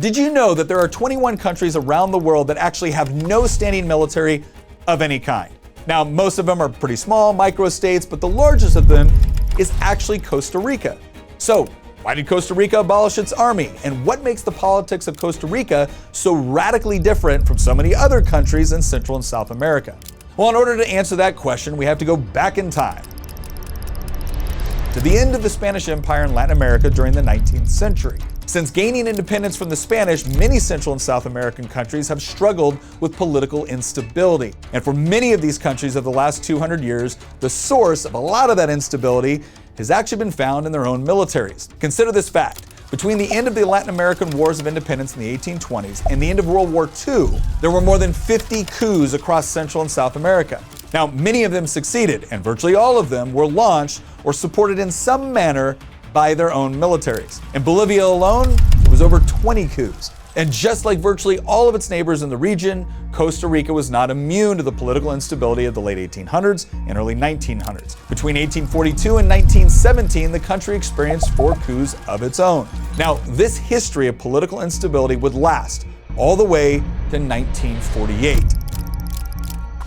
Did you know that there are 21 countries around the world that actually have no standing military of any kind? Now, most of them are pretty small, micro-states, but the largest of them is actually Costa Rica. So, why did Costa Rica abolish its army? And what makes the politics of Costa Rica so radically different from so many other countries in Central and South America? Well, in order to answer that question, we have to go back in time to the end of the Spanish Empire in Latin America during the 19th century. Since gaining independence from the Spanish, many Central and South American countries have struggled with political instability. And for many of these countries of the last 200 years, the source of a lot of that instability has actually been found in their own militaries. Consider this fact. Between the end of the Latin American Wars of Independence in the 1820s and the end of World War II, there were more than 50 coups across Central and South America. Now, many of them succeeded, and virtually all of them were launched or supported in some manner by their own militaries. In Bolivia alone, it was over 20 coups. And just like virtually all of its neighbors in the region, Costa Rica was not immune to the political instability of the late 1800s and early 1900s. Between 1842 and 1917, the country experienced 4 coups of its own. Now, this history of political instability would last all the way to 1948,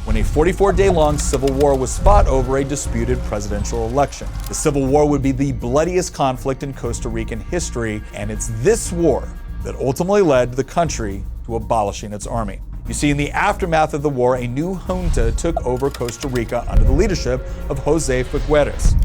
when a 44-day-long civil war was fought over a disputed presidential election. The Civil War would be the bloodiest conflict in Costa Rican history, and it's this war that ultimately led the country to abolishing its army. You see, in the aftermath of the war, a new junta took over Costa Rica under the leadership of Jose Figueres.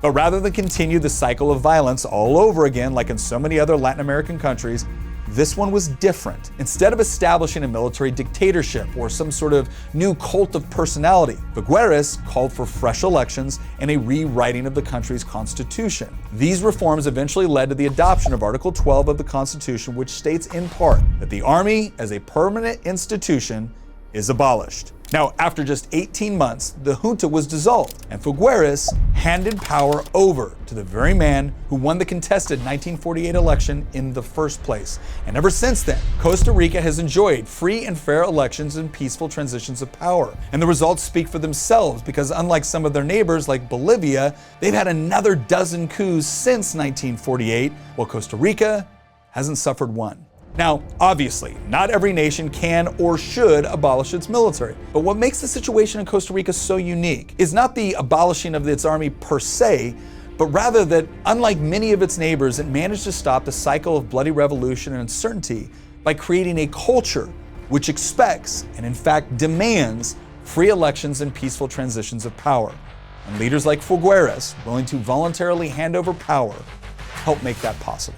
But rather than continue the cycle of violence all over again, like in so many other Latin American countries, this one was different. Instead of establishing a military dictatorship or some sort of new cult of personality, Figueres called for fresh elections and a rewriting of the country's constitution. These reforms eventually led to the adoption of Article 12 of the Constitution, which states in part that the army, as a permanent institution, is abolished. Now, after just 18 months, the junta was dissolved, and Figueres handed power over to the very man who won the contested 1948 election in the first place. And ever since then, Costa Rica has enjoyed free and fair elections and peaceful transitions of power. And the results speak for themselves, because unlike some of their neighbors like Bolivia, they've had another dozen coups since 1948, while Costa Rica hasn't suffered one. Now, obviously, not every nation can or should abolish its military. But what makes the situation in Costa Rica so unique is not the abolishing of its army per se, but rather that, unlike many of its neighbors, it managed to stop the cycle of bloody revolution and uncertainty by creating a culture which expects, and in fact demands, free elections and peaceful transitions of power. And leaders like Figueres, willing to voluntarily hand over power, help make that possible.